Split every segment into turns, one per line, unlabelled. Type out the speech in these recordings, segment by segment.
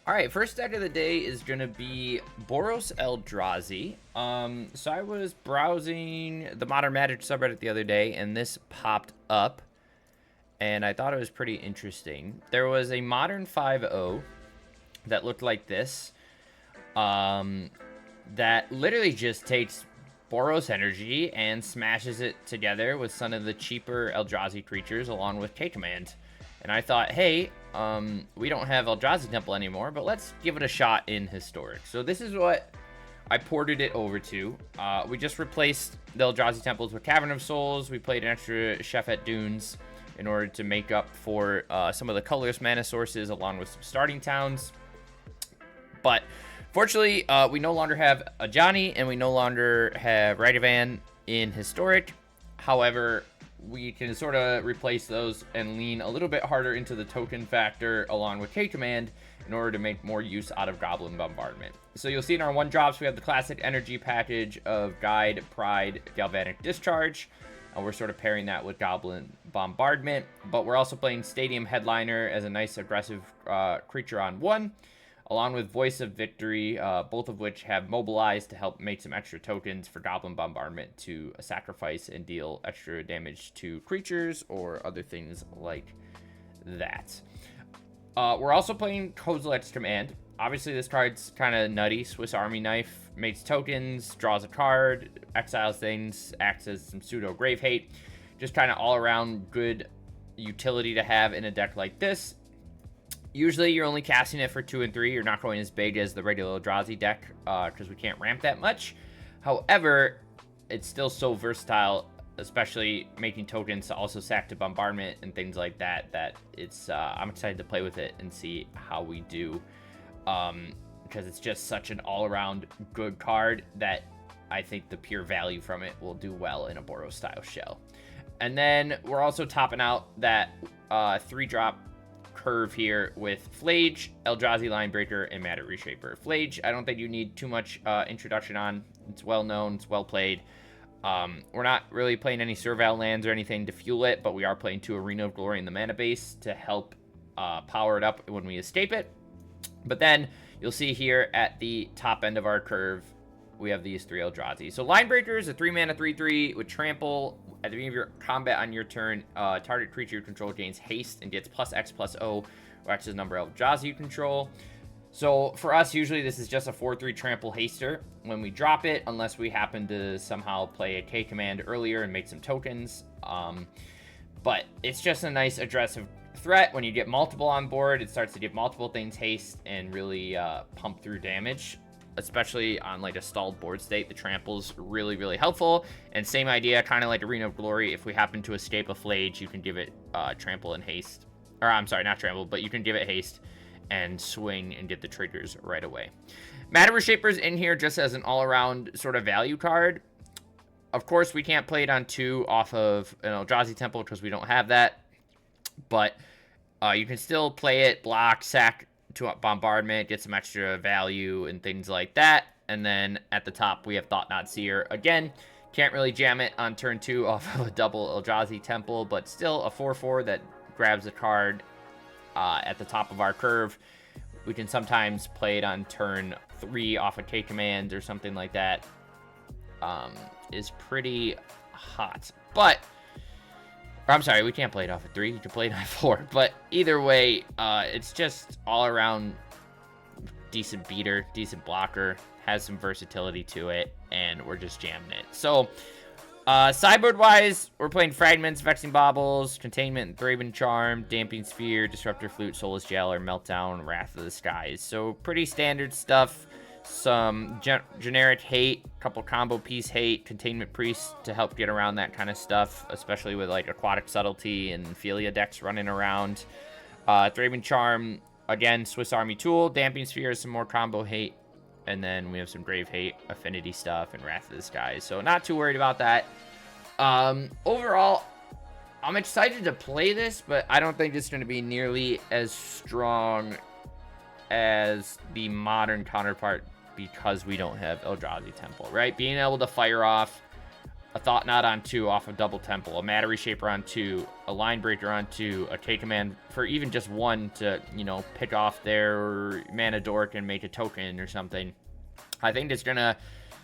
All right, first deck of the day is going to be Boros Eldrazi. So I was browsing the Modern Magic subreddit the other day, and this popped up, and I thought it was pretty interesting. There was a Modern 5.0 that looked like this, that literally just takes Boros energy and smashes it together with some of the cheaper Eldrazi creatures along with K-Command. And I thought, hey, we don't have Eldrazi Temple anymore, but let's give it a shot in Historic. So this is what I ported it over to. We just replaced the Eldrazi Temples with Cavern of Souls. We played an extra Chef at Dunes in order to make up for some of the colorless mana sources along with some starting towns. But fortunately, we no longer have a Johnny and we no longer have Radovan in Historic. However, we can sort of replace those and lean a little bit harder into the token factor along with K-Command in order to make more use out of Goblin Bombardment. So you'll see in our 1-drops, we have the classic energy package of Guide, Pride, Galvanic Discharge. We're sort of pairing that with Goblin Bombardment, but we're also playing Stadium Headliner as a nice aggressive creature on 1, along with Voice of Victory, both of which have mobilized to help make some extra tokens for Goblin Bombardment to sacrifice and deal extra damage to creatures or other things like that. We're also playing Kozilek's Command. Obviously, this card's kind of nutty. Swiss Army Knife makes tokens, draws a card, exiles things, acts as some pseudo Grave Hate. Just kind of all-around good utility to have in a deck like this. Usually, you're only casting it for 2 and 3. You're not going as big as the regular Eldrazi deck because we can't ramp that much. However, it's still so versatile, especially making tokens to also sack to Bombardment and things like that, that it's I'm excited to play with it and see how we do. Because it's just such an all-around good card that I think the pure value from it will do well in a Boros-style shell. And then we're also topping out that 3-drop curve here with Flage, Eldrazi Linebreaker, and Matter Reshaper. Flage, I don't think you need too much introduction on. It's well known, it's well played. We're not really playing any Serval lands or anything to fuel it, but we are playing 2 Arena of Glory in the mana base to help power it up when we escape it. But then you'll see here at the top end of our curve, we have these 3 Eldrazi. So Linebreaker is a 3-mana 3/3 with Trample. At the beginning of your combat on your turn, target creature you control gains haste and gets +X+0, which is the number of Eldrazi you control. So for us, usually this is just a 4/3 Trample Haster when we drop it, unless we happen to somehow play a K-Command earlier and make some tokens. But it's just a nice aggressive threat. When you get multiple on board, it starts to give multiple things haste and really pump through damage, especially on like a stalled board state. The trample's really, really helpful. And same idea, kind of like Arena of Glory. If we happen to escape a Flage, you can give it trample and haste. Or I'm sorry, not trample, but you can give it haste and swing and get the triggers right away. Matter Reshaper's in here just as an all-around sort of value card. Of course, we can't play it on 2 off of an Eldrazi Temple because we don't have that. But you can still play it, block, sack to Bombardment, get some extra value and things like that. And then at the top, we have Thought Knot Seer. Again, can't really jam it on turn 2 off of a double Eldrazi Temple, but still a 4/4 that grabs a card at the top of our curve. We can sometimes play it on turn 3 off a K-Command or something like that. Is pretty hot. But I'm sorry, we can't play it off of 3. You can play it on 4. But either way, it's just all around decent beater, decent blocker, has some versatility to it, and we're just jamming it. So, sideboard-wise, we're playing Fragments, Vexing Baubles, Containment, Thraben Charm, Damping Sphere, Disruptor Flute, Soulless Jailer, Meltdown, Wrath of the Skies. So, pretty standard stuff. Some generic hate, couple combo piece hate, Containment Priest to help get around that kind of stuff, especially with like Aquatic Subtlety and Philia decks running around. Thraben Charm, again, Swiss Army Tool. Damping Sphere is some more combo hate. And then we have some Grave Hate, Affinity stuff, and Wrath of the Skies. So not too worried about that. Overall, I'm excited to play this, but I don't think it's going to be nearly as strong as the modern counterpart because we don't have Eldrazi Temple, right? Being able to fire off a Thought Knot on 2 off a Double Temple, a Matter Reshaper on 2, a Line Breaker on 2, a Take Command for even just 1 to, you know, pick off their Mana Dork and make a token or something. I think it's going to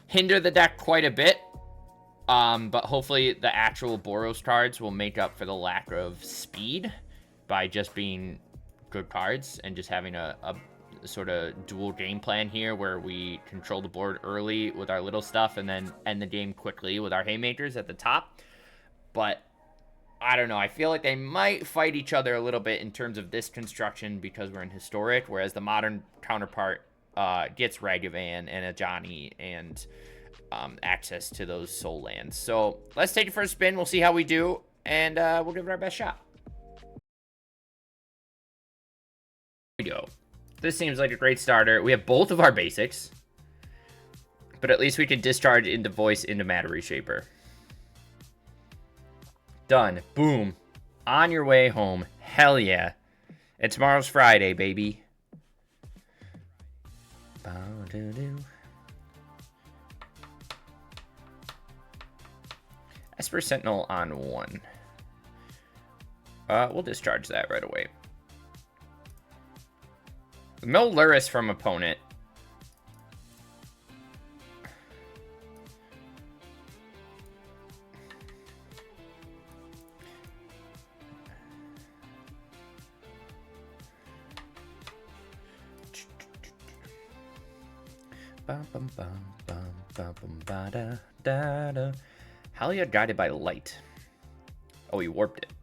hinder the deck quite a bit. But hopefully the actual Boros cards will make up for the lack of speed by just being good cards and just having a sort of dual game plan here where we control the board early with our little stuff and then end the game quickly with our haymakers at the top. But I don't know. I feel like they might fight each other a little bit in terms of this construction because we're in Historic, whereas the modern counterpart gets Ragavan and a Johnny and access to those soul lands. So let's take it for a spin. We'll see how we do, and we'll give it our best shot. Here we go. This seems like a great starter. We have both of our basics, but at least we can discharge into Voice into Matter Reshaper. Done. Boom. On your way home. Hell yeah. And tomorrow's Friday, baby. Esper Sentinel on 1. We'll discharge that right away. No Luris from opponent. Halia Guided by Light. Oh, he warped it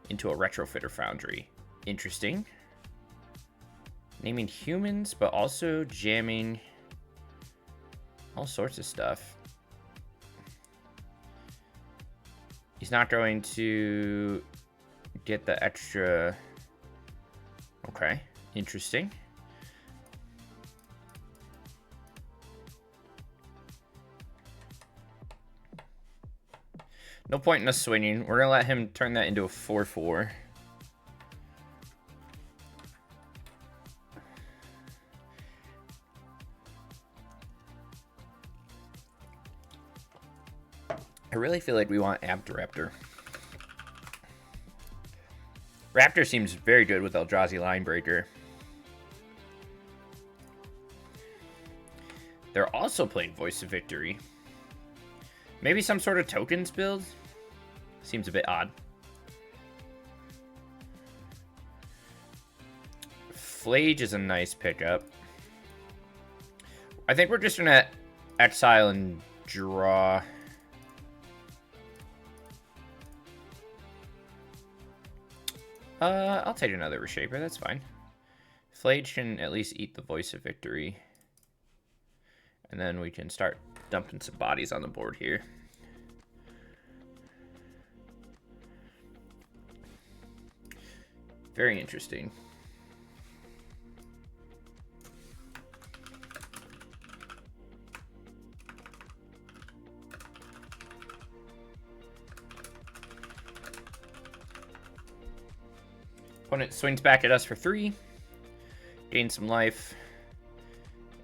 into a Retrofitter Foundry. Interesting. Naming humans, but also jamming all sorts of stuff. He's not going to get the extra... Okay, interesting. No point in us swinging. We're going to let him turn that into a 4/4. I really feel like we want Raptor. Raptor seems very good with Eldrazi Linebreaker. They're also playing Voice of Victory. Maybe some sort of tokens build? Seems a bit odd. Flage is a nice pickup. I think we're just going to exile and draw. I'll take another Reshaper, that's fine. Flage can at least eat the Voice of Victory. And then we can start dumping some bodies on the board here. Very interesting. Opponent swings back at us for 3, gains some life,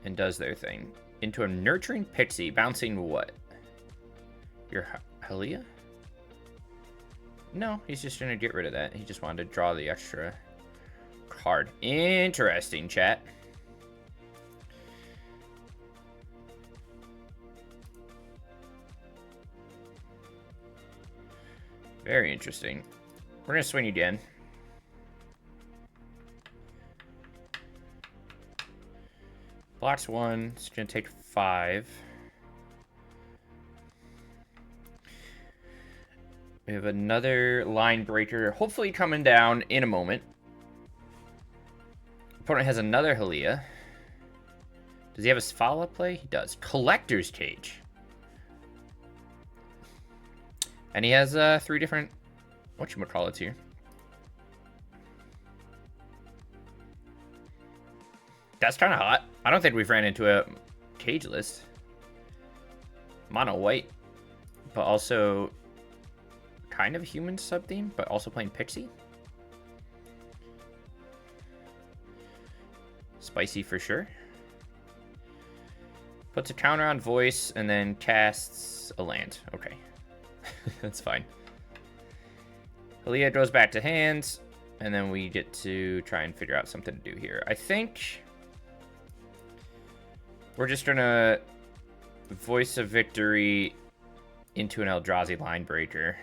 and does their thing. Into a Nurturing Pixie, bouncing what? Your Halia? No, he's just going to get rid of that. He just wanted to draw the extra card. Interesting, chat. Very interesting. We're going to swing again. Blocks 1. It's going to take 5. We have another Line Breaker, hopefully coming down in a moment. Opponent has another Halia. Does he have a follow-up play? He does. Collector's Cage. And he has 3 different whatchamacallits here. That's kind of hot. I don't think we've ran into a cage list. Mono white, but also kind of human sub-theme, but also playing Pixie. Spicy for sure. Puts a counter on voice and then casts a land. Okay. That's fine. Aaliyah goes back to hands, and then we get to try and figure out something to do here. I think we're just gonna Voice of Victory into an Eldrazi line breaker.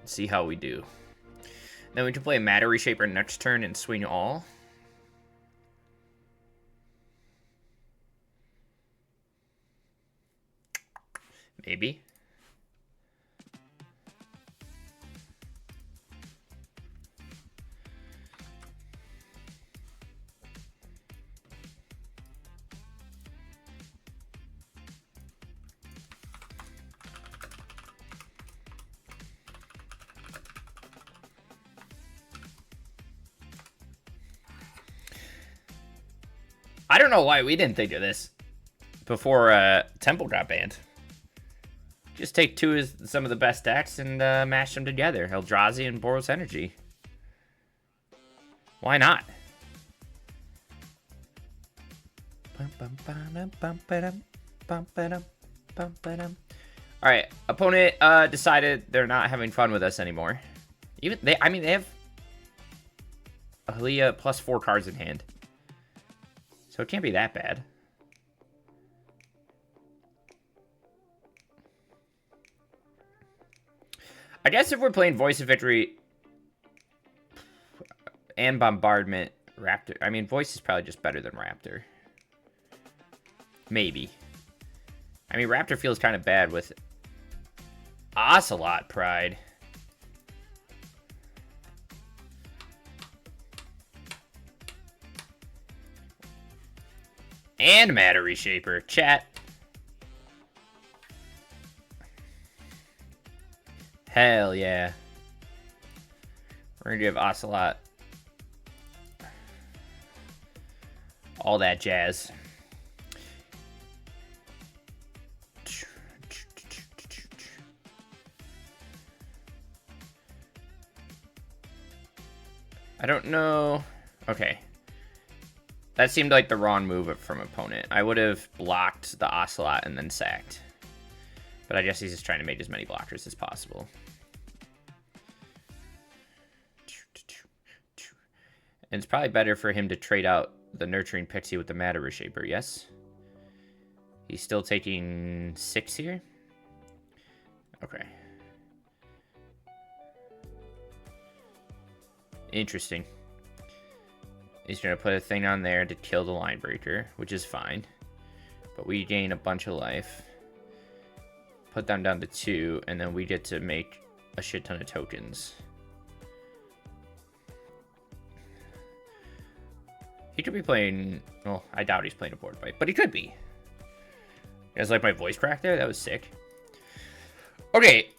See how we do. Then we can play a Matter Reshaper next turn and swing all. Maybe. I don't know why we didn't think of this before Temple got banned. Just take some of the best decks and mash them together. Eldrazi and Boros Energy. Why not? Alright, opponent decided they're not having fun with us anymore. They have Aaliyah plus 4 cards in hand. So it can't be that bad. I guess if we're playing Voice of Victory and Bombardment, Raptor... I mean, Voice is probably just better than Raptor. Maybe. I mean, Raptor feels kind of bad with Ocelot Pride. And Matter Reshaper. Chat. Hell yeah. We're gonna give Ocelot all that jazz. I don't know. Okay. That seemed like the wrong move from opponent. I would have blocked the Ocelot and then sacked. But I guess he's just trying to make as many blockers as possible. And it's probably better for him to trade out the Nurturing Pixie with the Matter Reshaper, yes? He's still taking 6 here? Okay. Interesting. He's going to put a thing on there to kill the line breaker, which is fine. But we gain a bunch of life. Put them down to 2, and then we get to make a shit ton of tokens. He could be playing... Well, I doubt he's playing a board fight, but he could be. You guys like my voice crack there? That was sick. Okay,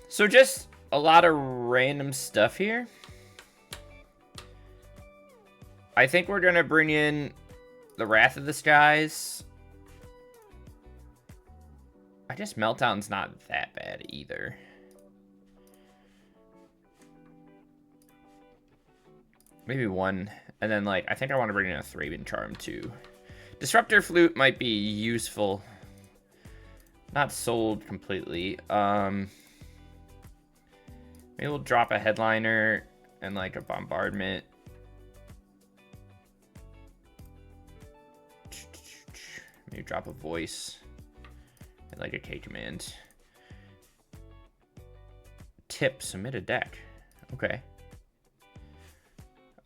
so just a lot of random stuff here. I think we're going to bring in the Wrath of the Skies. I guess Meltdown's not that bad either. Maybe 1. And then, like, I think I want to bring in a Thraben Charm, too. Disruptor Flute might be useful. Not sold completely. Maybe we'll drop a Headliner and, like, a Bombardment. Maybe drop a Voice. And, like, a K-Command. Tip, submit a deck. Okay.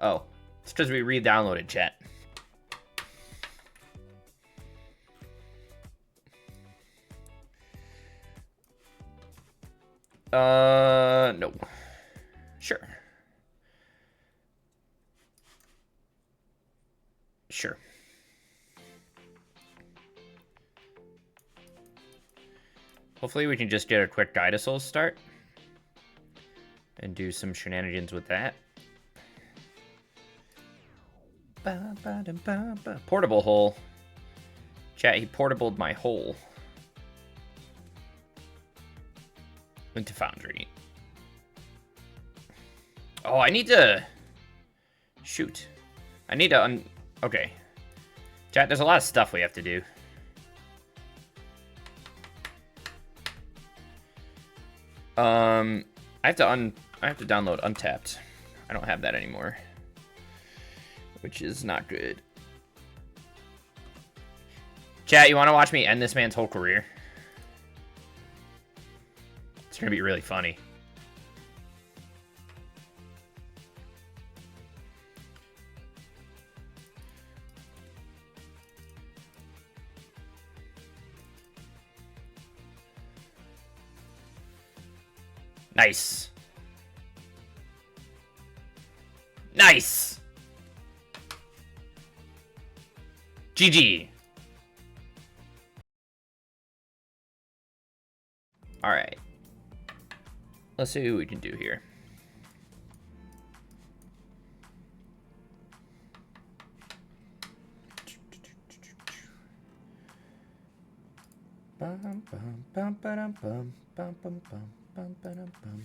Oh. It's because we re-downloaded, chat. No. Sure. Sure. Hopefully we can just get a quick Guide of Souls start. And do some shenanigans with that. Portable hole. Chat, he portabled my hole. into Foundry. Oh, I need to... Shoot. I need to... Okay. Chat, there's a lot of stuff we have to do. I have to download Untapped. I don't have that anymore, which is not good. Chat, you want to watch me end this man's whole career? It's gonna be really funny. Nice. Nice. GG. All right. Let's see what we can do here. Bum, bum, bum, ba-dum, bum, bum, bum, bum, bum, ba-dum, bum.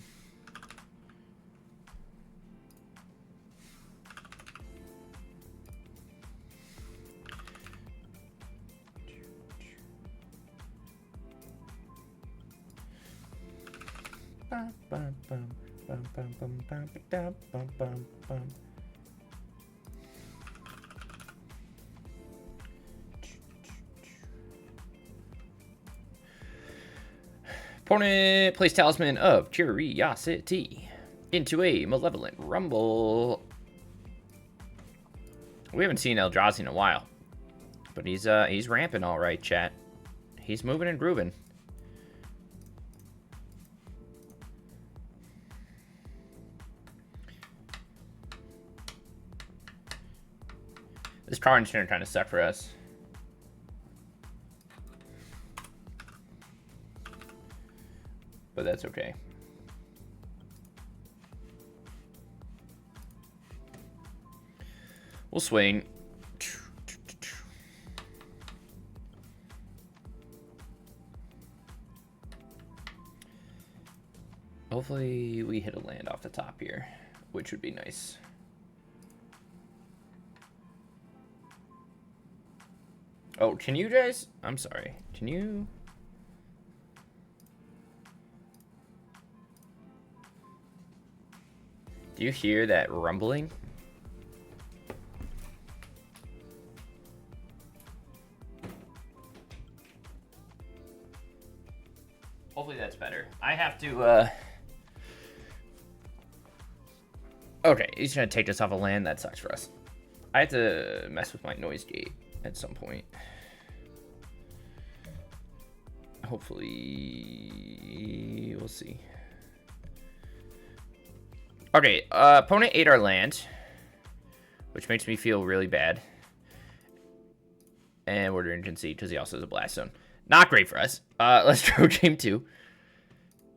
Bum, bum, bum, bum, bum, bum, bum, ba-dum, bum, bum, bum. Opponent plays Talisman of Curiosity into a Malevolent Rumble. We haven't seen Eldrazi in a while, but he's ramping all right, chat. He's moving and grooving. This card turn kind of sucked for us. But that's okay. We'll swing. Hopefully we hit a land off the top here, which would be nice. Oh, can you guys? I'm sorry. Can you? Do you hear that rumbling? Hopefully that's better. I have to, Okay, he's gonna take us off a land. That sucks for us. I have to mess with my noise gate at some point. Hopefully, we'll see. Okay, opponent ate our land, which makes me feel really bad. And we're going to concede because he also has a blast zone. Not great for us. Let's go game 2.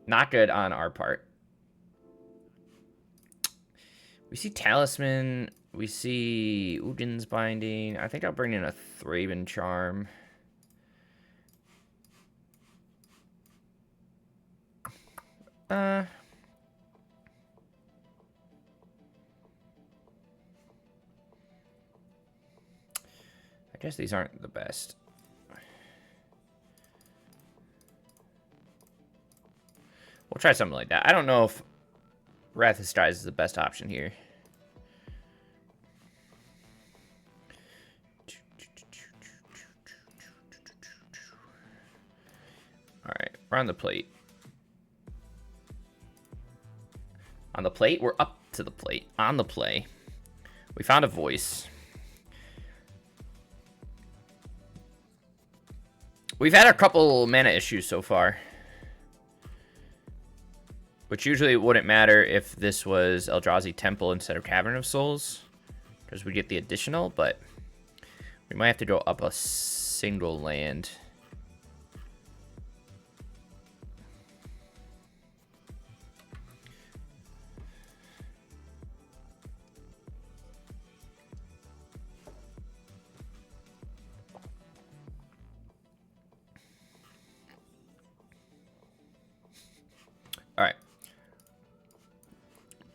Not good on our part. We see Talisman. We see Udin's Binding. I think I'll bring in a Thraben Charm. I guess these aren't the best. We'll try something like that. I don't know if Wrath of Skies is the best option here. Alright, we're on the plate. On the plate? We're up to the plate. On the play. We found a voice. We've had a couple mana issues so far, which usually wouldn't matter if this was Eldrazi Temple instead of Cavern of Souls, because we get the additional, but we might have to go up a single land.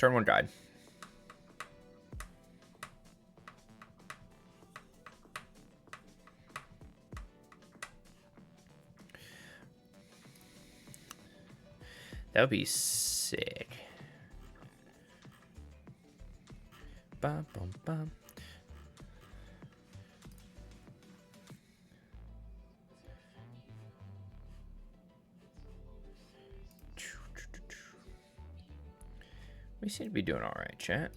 Turn 1 guide. That would be sick. Bum, bum, bum. We seem to be doing all right, chat.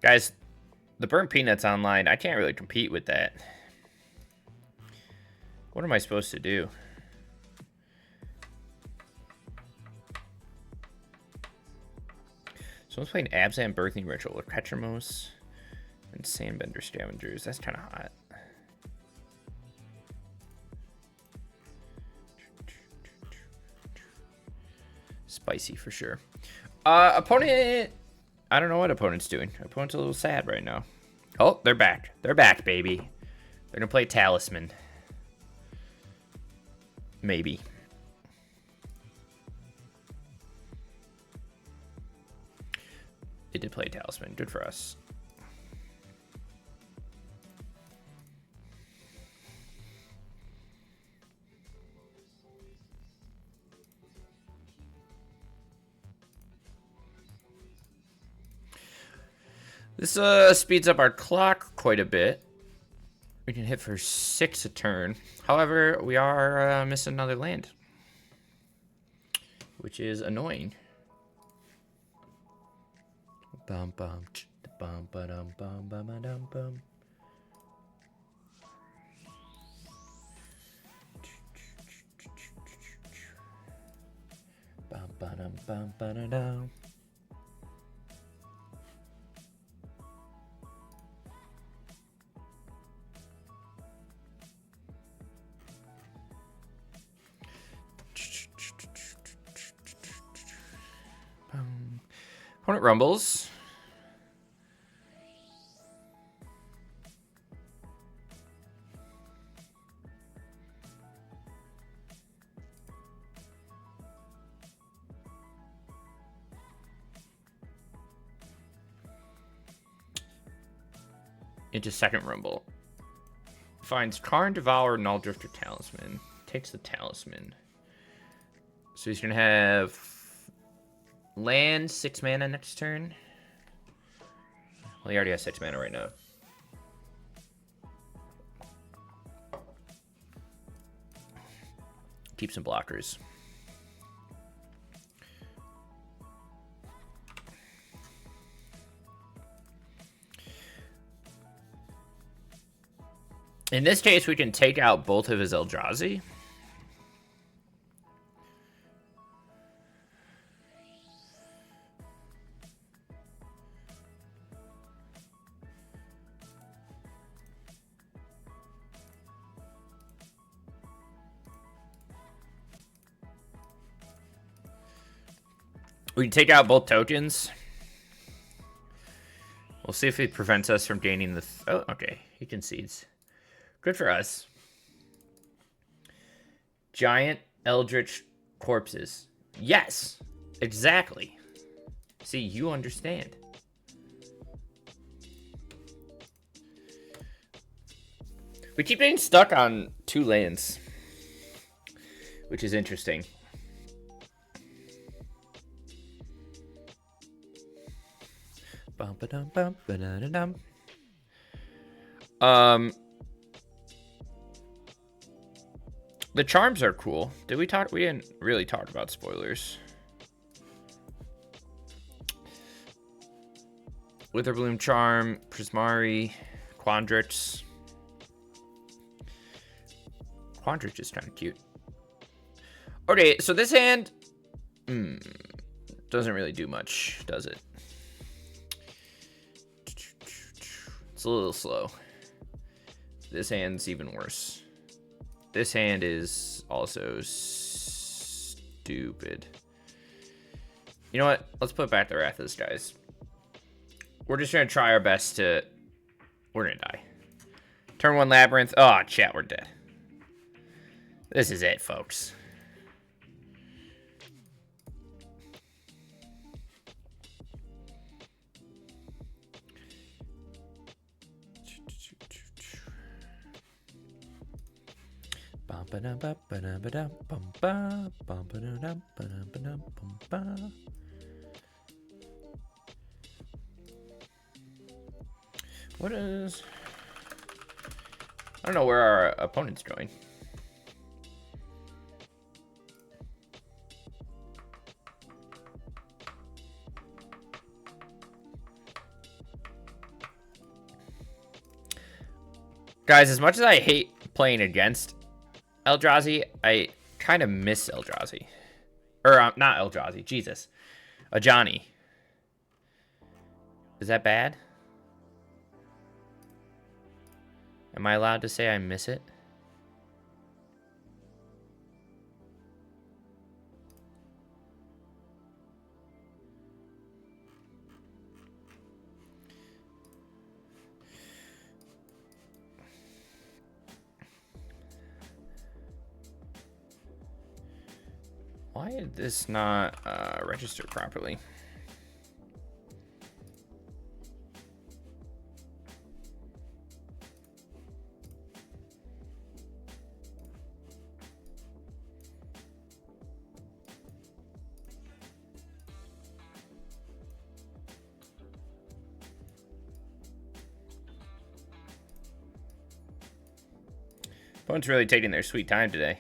Guys, the burnt peanuts online, I can't really compete with that. What am I supposed to do? Someone's playing Abzan Birthing Ritual with Petramos and Sandbender Scavengers. That's kind of hot. Spicy for sure. Opponent... I don't know what opponent's doing. Opponent's a little sad right now. Oh, they're back. They're back, baby. They're going to play Talisman. Maybe. It did play Talisman. Good for us. This speeds up our clock quite a bit. We can hit for 6 a turn. However, we are missing another land, which is annoying. Bum bum bum ba dum bum bum ba dum bum. Bum ba dum bum ba da dum. Opponent rumbles. Into second rumble. Finds Karn, Devourer, Null Drifter, Talisman. Takes the Talisman. So he's gonna have land 6 mana next turn. Well, he already has 6 mana right now. Keep some blockers. In this case, we can take out both of his Eldrazi. We can take out both tokens. We'll see if it prevents us from gaining the... oh, okay. He concedes. Good for us. Giant Eldritch Corpses. Yes! Exactly. See, you understand. We keep getting stuck on 2 lands, which is interesting. Bum, ba-dum, bum, ba-da-da-dum. The charms are cool. Did we talk? We didn't really talk about spoilers. Witherbloom Charm, Prismari, Quandrix. Quandrix is kind of cute. Okay, so this hand doesn't really do much, does it? It's a little slow. This hand's even worse. This hand is also stupid. You know what? Let's put back the Wrath of the Skies. We're just going to try our best to We're gonna die. Turn 1 Labyrinth. Oh, chat, we're dead. This is it, folks. What is... I don't know where our opponents join. Guys, as much as I hate playing against Eldrazi, I kind of miss Eldrazi. Or, not Eldrazi, Jesus. Ajani. Is that bad? Am I allowed to say I miss it? Why is this not registered properly? Opponent's really taking their sweet time today.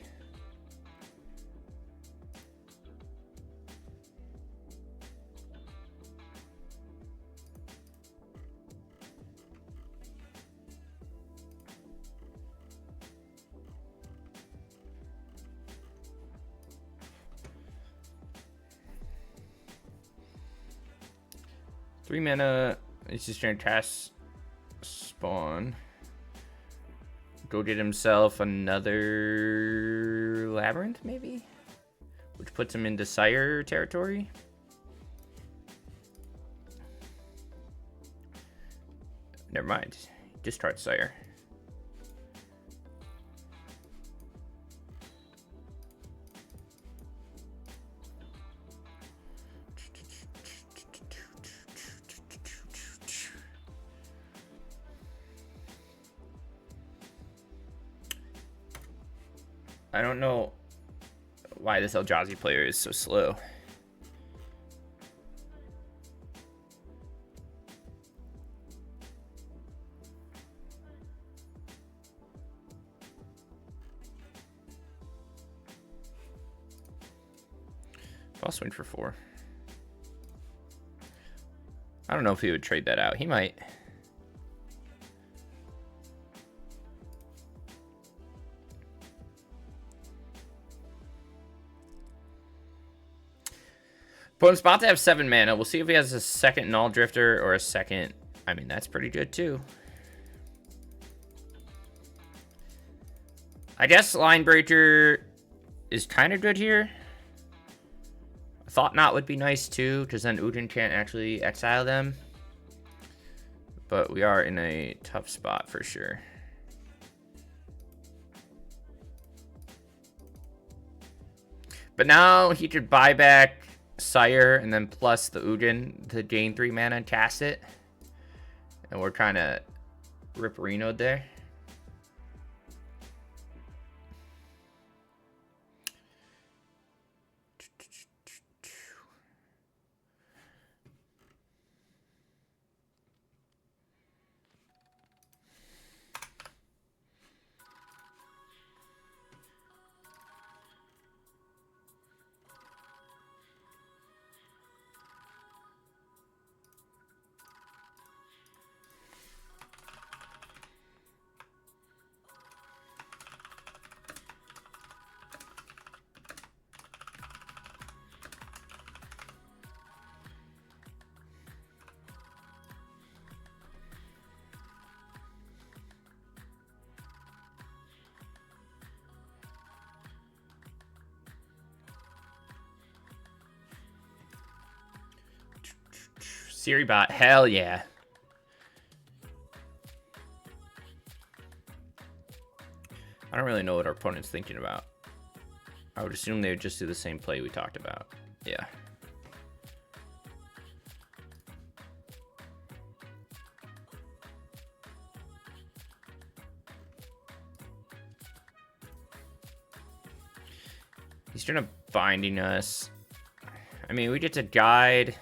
Three mana. He's just trying to cast spawn. Go get himself another Labyrinth, maybe? Which puts him into Sire territory. Never mind. Discard Sire. I don't know why this Eldrazi player is so slow. I'll swing for 4. I don't know if he would trade that out. He might. Opponent's about to have 7 mana. We'll see if he has a second Null Drifter or a second... I mean, that's pretty good, too. I guess Line Breaker is kind of good here. Thought Knot would be nice, too, because then Ujin can't actually exile them. But we are in a tough spot, for sure. But now he could buy back Sire and then plus the Ujin to gain 3 mana and cast it. And we're kind of rip-renoed there. Siri bot, hell yeah. don't really know what our opponent's thinking about. I would assume they would just do the same play we talked about. Yeah. He's trying to binding us. I mean, we get to guide.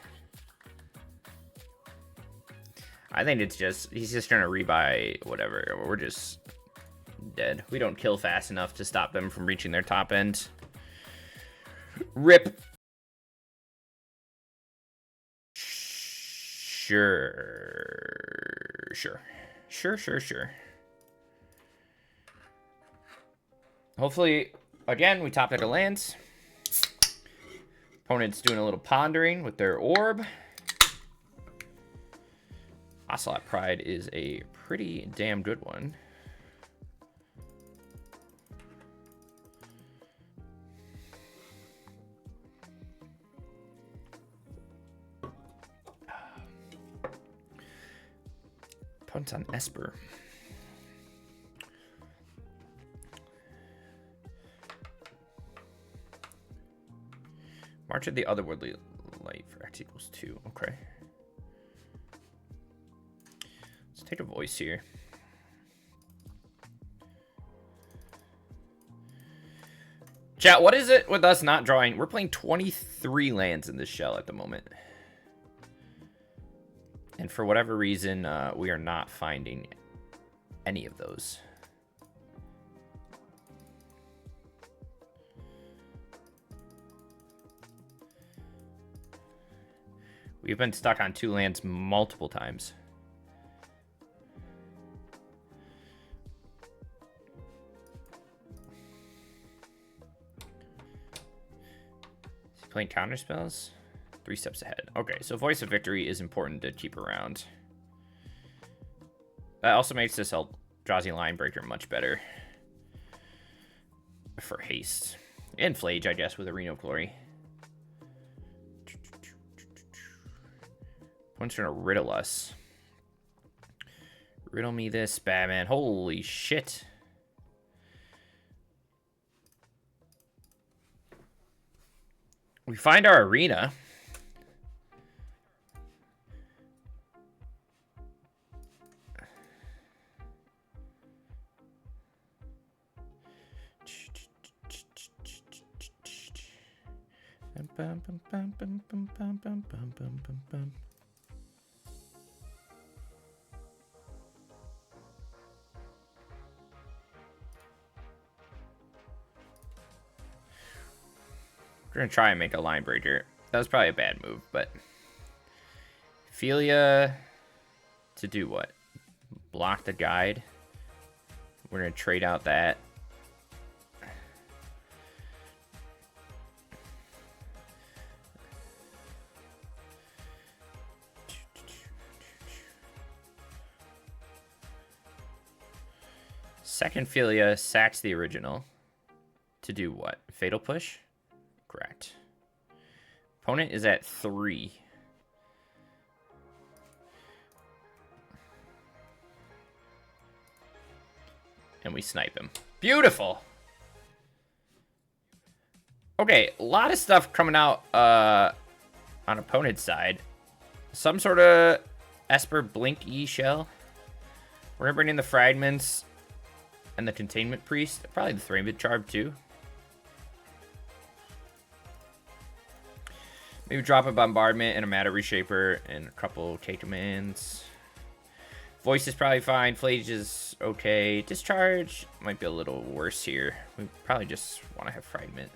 I think it's just, he's just trying to rebuy whatever. We're just dead. We don't kill fast enough to stop them from reaching their top end. Rip. Sure. Hopefully, again, we top deck a lands. Opponent's doing a little pondering with their orb. Ocelot Pride is a pretty damn good one. Opponent's on Esper. March of the Otherworldly Light for X equals 2. Okay. Let's take a voice here. Chat, what is it with us not drawing? We're playing 23 lands in this shell at the moment. And for whatever reason, we are not finding any of those. We've been stuck on 2 lands multiple times. Is he playing counter spells? 3 steps ahead. Okay, so Voice of Victory is important to keep around. That also makes this Eldrazi Line Breaker much better for haste. And Flage, I guess, with Arena of Glory. Opponent's trying to riddle us. Riddle me this, Batman. Holy shit. We find our arena. We're gonna try and make a line breaker. That was probably a bad move, but Philia to do what? Block the guide. We're gonna trade out that. Second Philia sacks the original. To do what? Fatal Push? Correct. Opponent is at 3. And we snipe him. Beautiful! Okay, a lot of stuff coming out on opponent's side. Some sort of Esper Blink E shell. We're gonna bring in the Fragments and the Containment Priest. Probably the Thramid Charm too. Maybe drop a Bombardment and a Matter Reshaper and a couple K commands. Voice is probably fine. Flage is okay. Discharge might be a little worse here. We probably just want to have Fragment.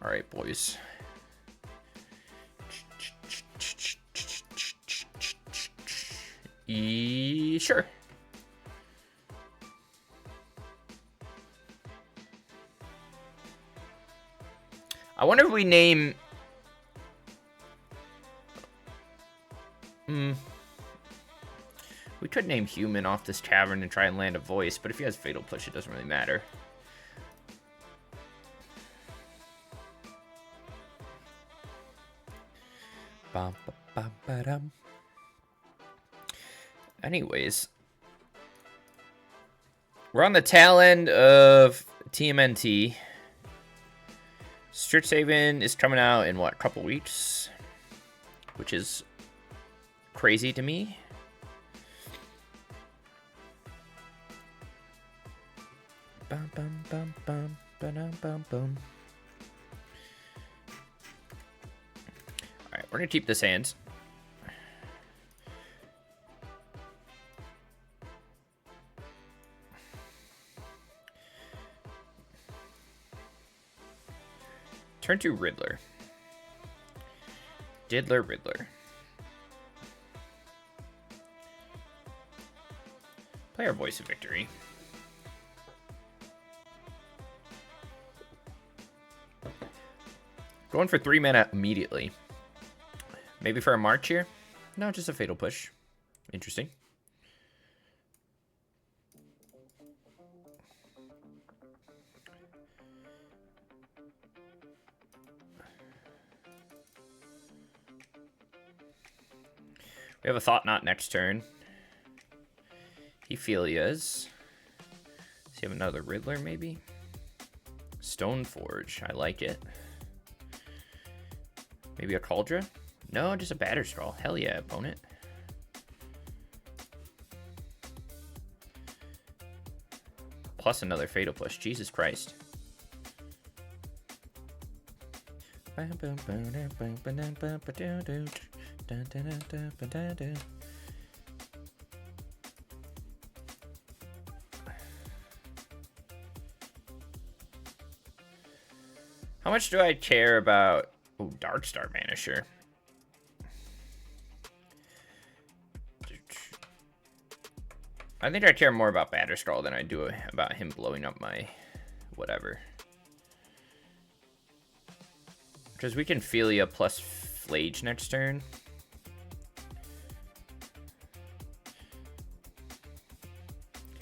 All right, boys. Sure. wonder if we name... We could name Human off this tavern and try and land a voice, but if he has Fatal Push, it doesn't really matter. Anyways, we're on the tail end of TMNT. Strixhaven is coming out in what, a couple weeks, which is crazy to me. Bum, bum, bum, bum, ba-dum, bum, bum. All right, we're gonna keep this hand. Turn to Riddler. Riddler. Play our Voice of Victory. Going for 3 mana immediately. Maybe for a march here? No, just a Fatal Push. Interesting. We have a Thought Knot next turn. Hephelia's. Does he have another Riddler, maybe? Stoneforge. I like it. Maybe a Cauldron? No, just a Batterstraw. Hell yeah, opponent. Plus another Fatal Push. Jesus Christ. How much do I care about... Oh, Darkstar Vanisher. I think I care more about Batterstraw than I do about him blowing up my whatever. Because we can Philia plus Flage next turn.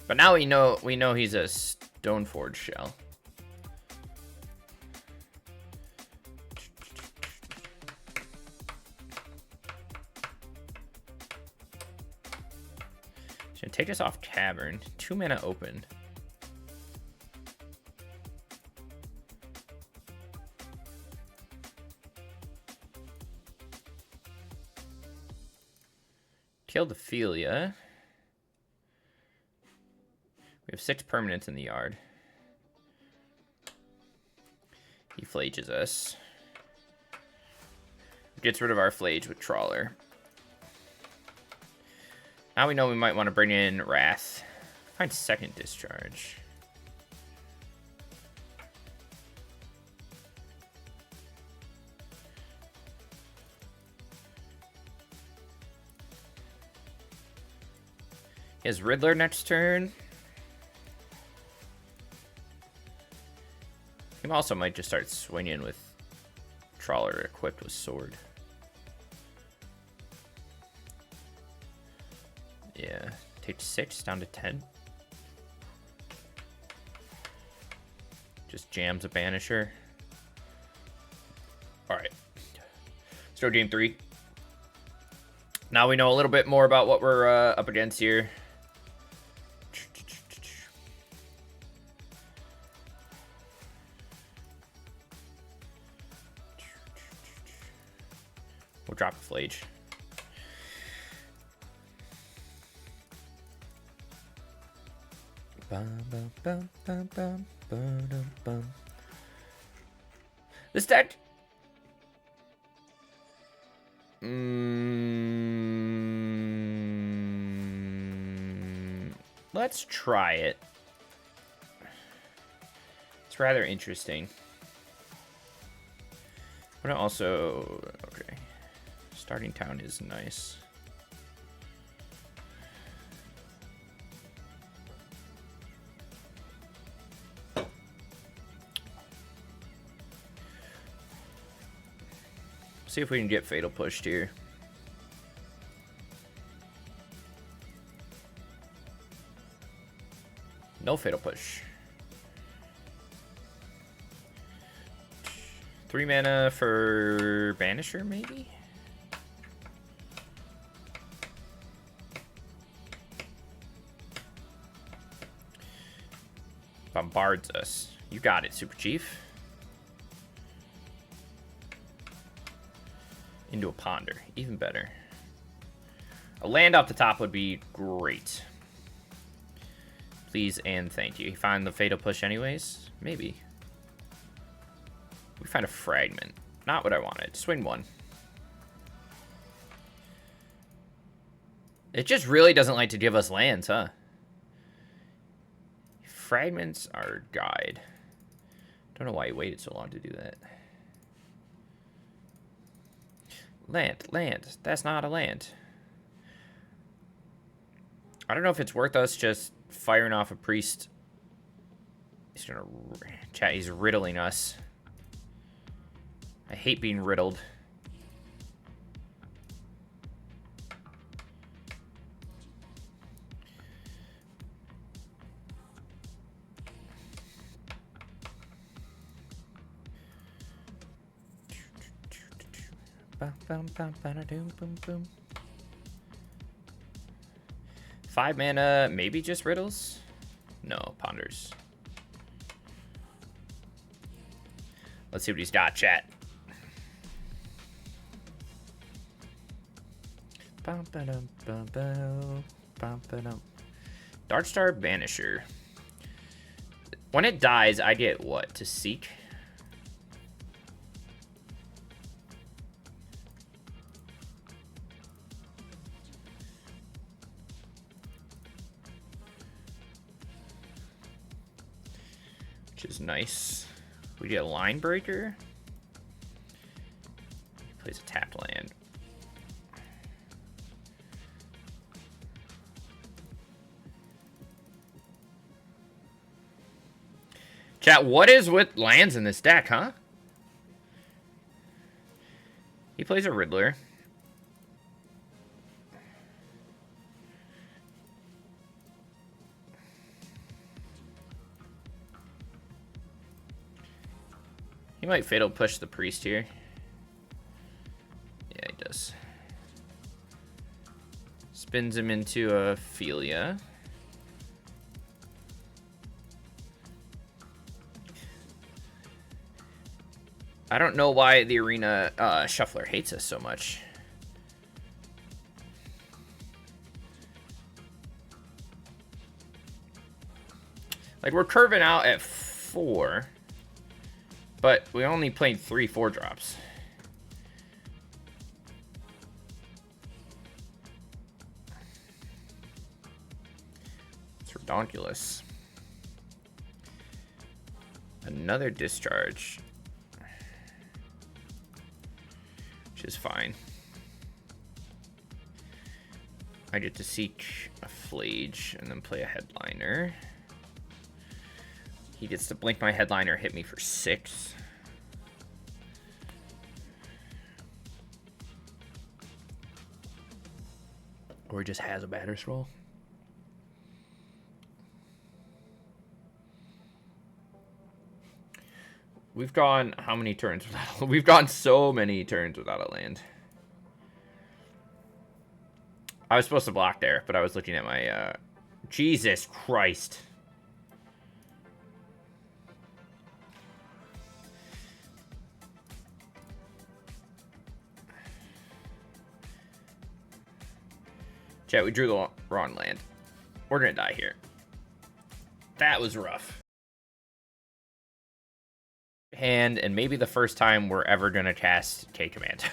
But now we know he's a Stoneforge shell. Should take us off Cavern. 2 mana open. Kill the Philia. We have 6 permanents in the yard. He flages us. Gets rid of our Flage with Trawler. Now we know we might want to bring in Wrath. Find second Discharge. He has Riddler next turn. He also might just start swinging with Trawler equipped with Sword. Yeah, take 6 down to 10. Just jams a Banisher. All right, let's go game 3. Now we know a little bit more about what we're up against here. We'll drop a Flage. This deck... let's try it. It's rather interesting. But also... okay. Starting town is nice. See if we can get Fatal pushed here. No Fatal push. 3 mana for Banisher, maybe? Bombards us. You got it, Super Chief. Into a Ponder. Even better. A land off the top would be great. Please and thank you. You find the Fatal Push anyways? Maybe. We find a Fragment. Not what I wanted. Swing 1. It just really doesn't like to give us lands, huh? Fragments are guide. Don't know why he waited so long to do that. Land. That's not a land. I don't know if it's worth us just firing off a priest. He's gonna... Chat, he's riddling us. I hate being riddled. Boom. 5 mana, maybe just riddles? No, ponders. Let's see what he's got, chat. Darkstar Banisher. When it dies, I get what? To seek? Which is nice. We get a line breaker. Plays a tapped land. Chat, what is with lands in this deck, huh? He plays a Riddler. He might Fatal Push the Priest here. Yeah, he does. Spins him into a Philia. I don't know why the Arena Shuffler hates us so much. Like, we're curving out at 4, but we only played 3 4-drops. It's redonkulous. Another discharge. Which is fine. I get to seek a Flage and then play a Headliner. He gets to blink my Headliner, hit me for 6. Or he just has a batter scroll. We've gone how many turns without... We've gone so many turns without a land. I was supposed to block there, but I was looking at my... Jesus Christ. Chat, we drew the wrong land. We're gonna die here. That was rough. Hand, and maybe the first time we're ever gonna cast K-Command.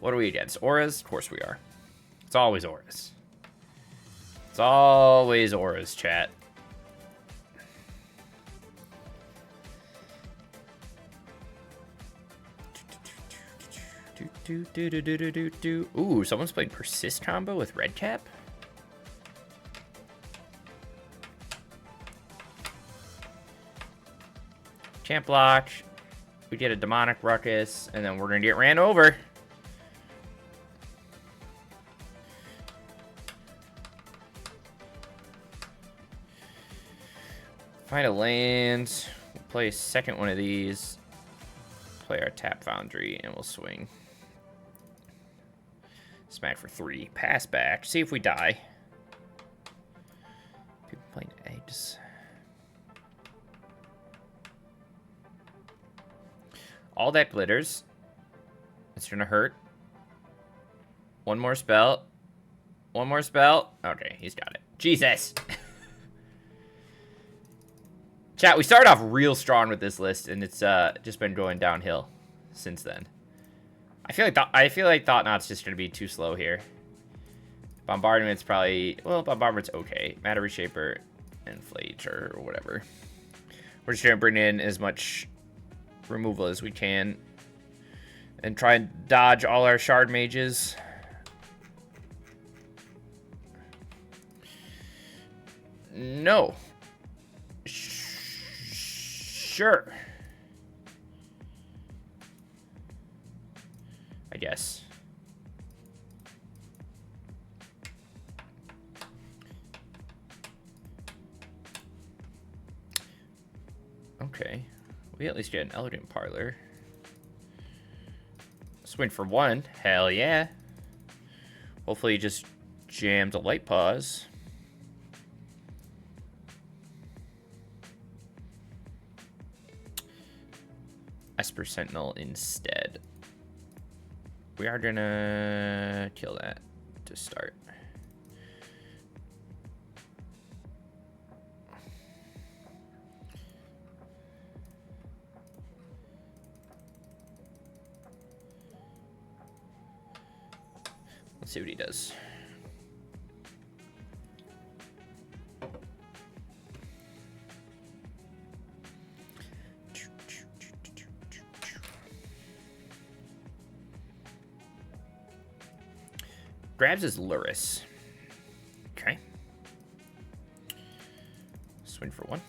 What are we against? Auras? Of course we are. It's always Auras. It's always Auras, chat. Ooh, someone's playing Persist combo with Red Cap? Can't block. We get a demonic ruckus, and then we're gonna get ran over. Find a land. We'll play a second one of these. Play our tap foundry, and we'll swing. Smack for 3. Pass back. See if we die. People playing eggs. All that glitters. It's gonna hurt. One more spell. One more spell. Okay, he's got it. Jesus. Chat, we started off real strong with this list, and it's just been going downhill since then. I feel like Thought Knot's just gonna be too slow here. Bombardment's probably, well, Bombardment's okay. Matter Reshaper and Flage or whatever. We're just gonna bring in as much removal as we can and try and dodge all our shard mages. No. Sure. I guess. Okay. We at least get an elegant parlor. Swing for 1. Hell yeah. Hopefully he just jammed a light pause. Esper Sentinel instead. We are gonna kill that to start. Let's see what he does. Grabs his Luris. Okay. Swing for 1.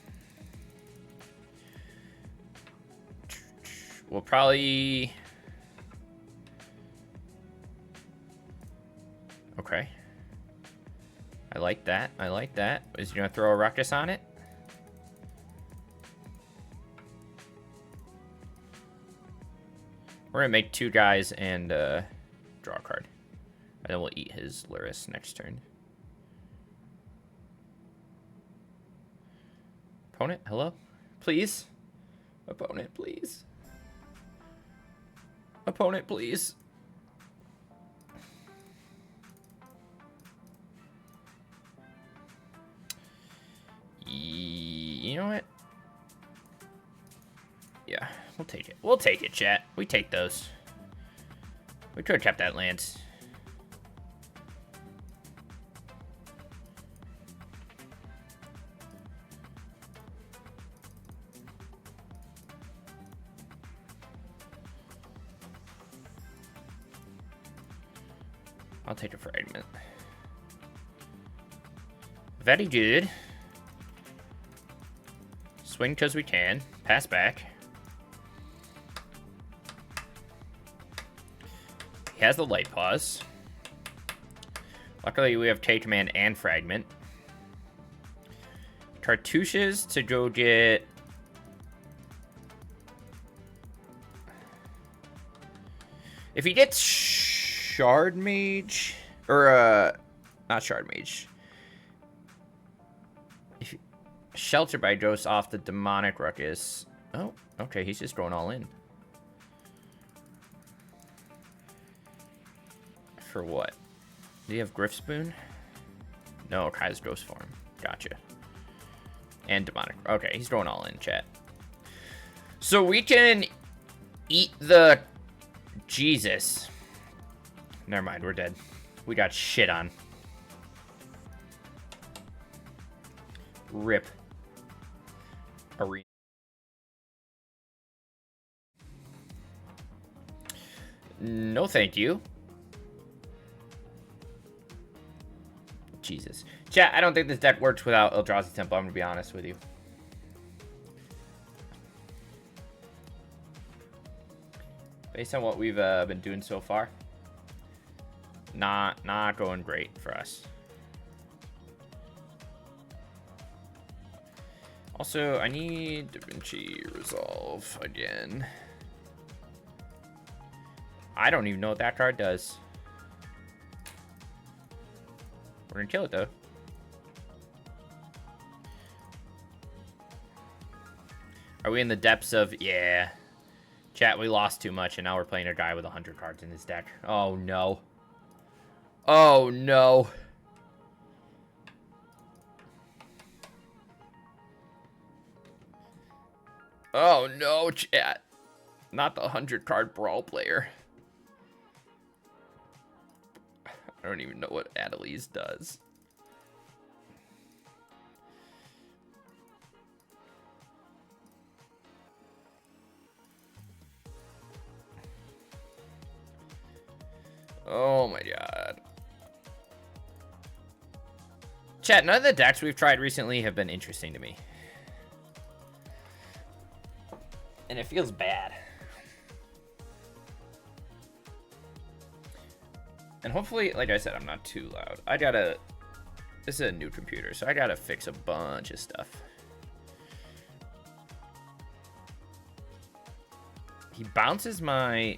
We'll probably... Okay. I like that. I like that. Is he gonna throw a ruckus on it? We're gonna make 2 guys and draw a card. And then we'll eat his Luris next turn. Opponent, hello? Please? Opponent, please? Opponent, please? You know what? Yeah, we'll take it. We'll take it, chat. We take those. We could have kept that land. I'll take a fragment. Very good. Swing because we can. Pass back. He has the light pause. Luckily, we have Take Command and Fragment. Cartouches to go get... If he gets Shard Mage... Or, not Shard Mage. If Shelter by Ghost off the Demonic Ruckus. Oh, okay, he's just going all in. For what? Do you have Griff Spoon? No, Kai's Ghost Form. Gotcha. And Demonic. Okay, he's going all in, chat. So we can eat the... Jesus. Never mind, we're dead. We got shit on. Rip. Arena. No, thank you. Jesus. Chat, I don't think this deck works without Eldrazi Temple, I'm gonna be honest with you. Based on what we've been doing so far, not going great for us. Also, I need Da Vinci Resolve again. I don't even know what that card does. We're gonna kill it though. Are we in the depths of... Yeah. Chat, we lost too much, and now we're playing a guy with 100 cards in his deck. Oh, no. Oh, no. Oh, no, chat. Not the 100-card Brawl player. I don't even know what Adeliz does. Oh my god. Chat, none of the decks we've tried recently have been interesting to me. And it feels bad. And hopefully, like I said, I'm not too loud. This is a new computer, so I gotta fix a bunch of stuff. He bounces my...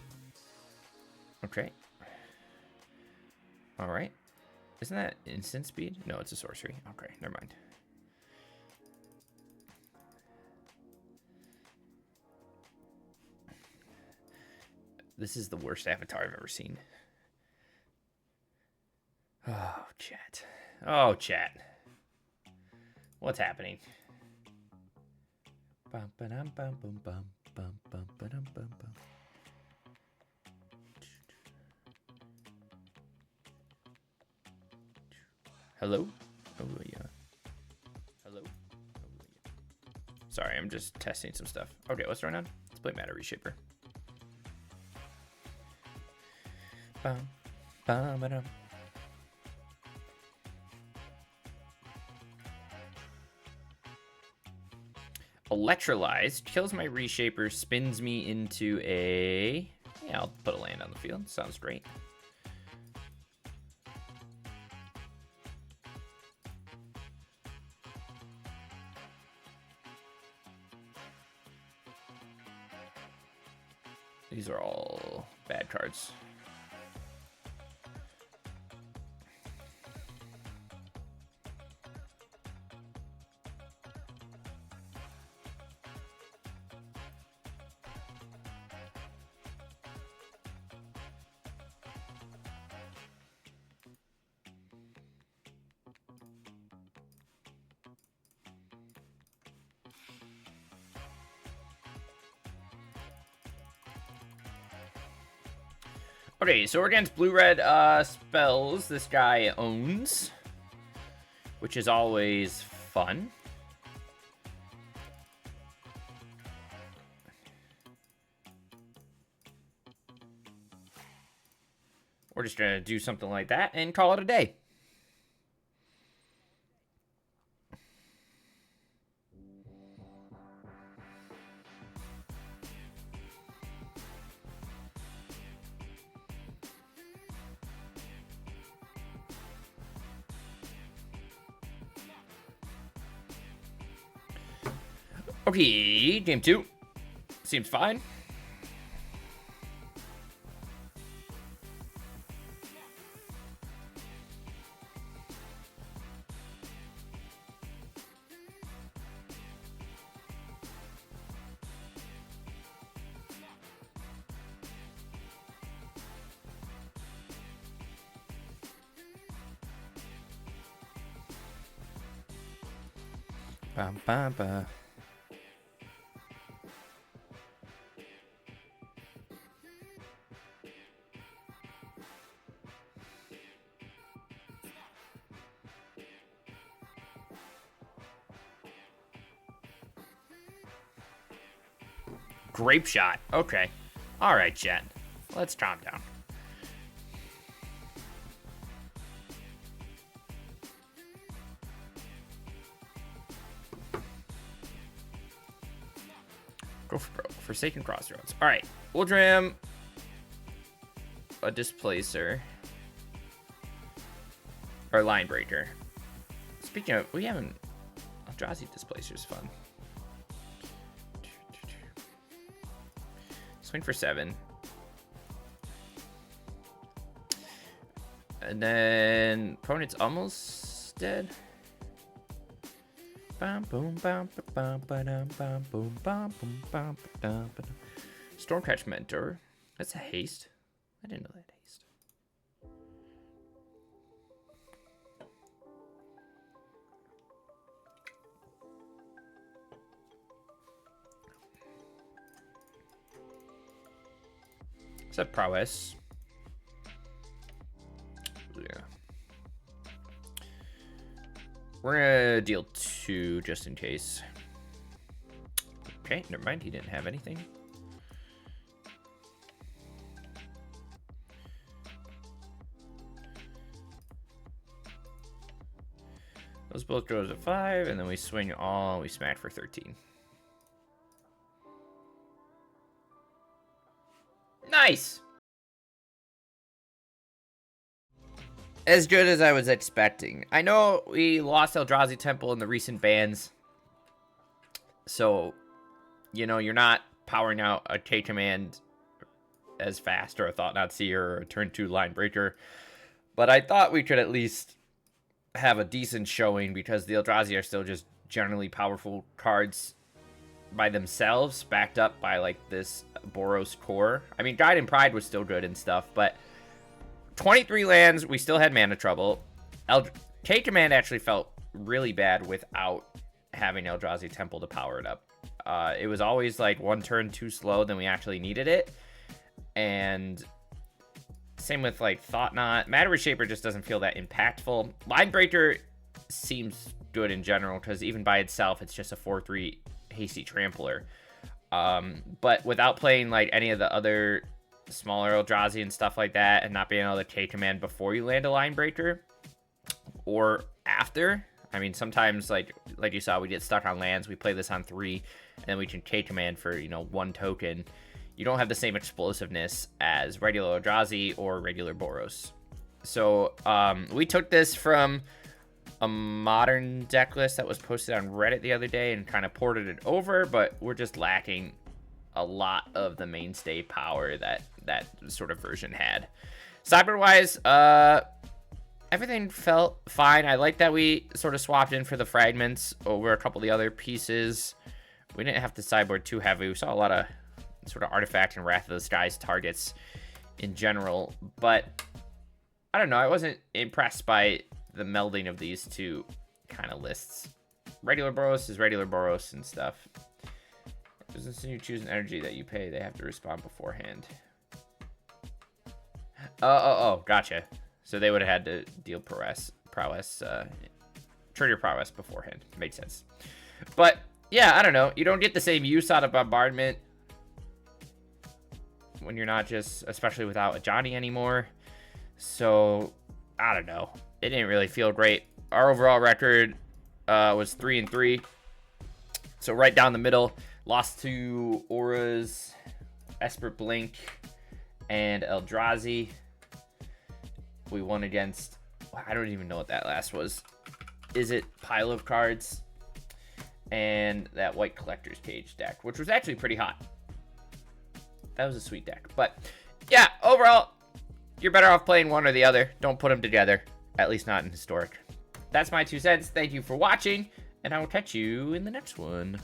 Okay. Alright. Isn't that instant speed? No, it's a sorcery. Okay, never mind. This is the worst avatar I've ever seen. Oh, chat. Oh, chat. What's happening? Bum, ba-dum, bum, bum, bum, bum, bum, ba-dum, bum, bum. Hello? Oh, yeah. Hello? Oh, yeah. Sorry, I'm just testing some stuff. Okay, what's going on? Let's play Matter Reshaper. Bum, bum, ba-dum. Electrolyzed kills my Reshaper, spins me into a... Yeah, I'll put a land on the field. Sounds great. These are all bad cards. Okay, so we're against blue-red spells this guy owns, which is always fun. We're just gonna do something like that and call it a day. Okay, game 2. Seems fine. Bam, bam, bam. Grape shot. Okay. All right, Jen. Let's calm down. Go for broke. Forsaken Crossroads. All right. Uldrim a Displacer. Or Line Breaker. Speaking of, we haven't... Eldrazi Displacer's fun. Swing for 7. And then opponent's almost dead. Bam boom bam bam bam bam boom bam boom bam bam. Stormcatch Mentor. That's a haste. I didn't know that haste. Is that prowess? Yeah. We're gonna deal 2 just in case. Okay, never mind. He didn't have anything. Those both go to 5, and then we swing all. We smack for 13. Nice. As good as I was expecting. I know we lost Eldrazi Temple in the recent bans. So, you know, you're not powering out a K-Command as fast, or a Thought-Knot Seer, or a turn 2 Line Breaker. But I thought we could at least have a decent showing, because the Eldrazi are still just generally powerful cards by themselves, backed up by, like, this Boros core. I mean, Guide and Pride was still good and stuff, but 23 lands, we still had mana trouble. K-Command actually felt really bad without having Eldrazi Temple to power it up. It was always like 1 turn too slow than we actually needed it. And same with like Thought-Knot. Matter Reshaper just doesn't feel that impactful. Line Breaker seems good in general, because even by itself, it's just a 4/3 hasty trampler. But without playing like any of the other smaller Eldrazi and stuff like that, and not being able to K-Command before you land a Line Breaker, or after. I mean, sometimes, like you saw, we get stuck on lands, we play this on 3, and then we can K-Command for, you know, 1 token. You don't have the same explosiveness as regular Eldrazi or regular Boros. So, we took this from a modern deck list that was posted on Reddit the other day and kind of ported it over, but we're just lacking a lot of the mainstay power that sort of version had. Cyber-wise, everything felt fine. I like that we sort of swapped in for the fragments over a couple of the other pieces. We didn't have to sideboard too heavy. We saw a lot of sort of Artifact and Wrath of the Skies targets in general, but I don't know. I wasn't impressed by the melding of these two kind of lists. Regular Boros is regular Boros and stuff. Since you choose an energy that you pay, they have to respond beforehand. Oh, gotcha. So they would have had to deal prowess, trigger prowess beforehand. Makes sense. But yeah, I don't know. You don't get the same use out of Bombardment when you're not just, especially without a Johnny anymore. So I don't know. It didn't really feel great. Our overall record was 3-3. So right down the middle. Lost to Auras, Esper Blink, and Eldrazi. We won against, I don't even know what that last was. Is it Pile of Cards? And that White Collector's Cage deck, which was actually pretty hot. That was a sweet deck. But yeah, overall, you're better off playing one or the other. Don't put them together, at least not in Historic. That's my 2 cents. Thank you for watching, and I will catch you in the next one.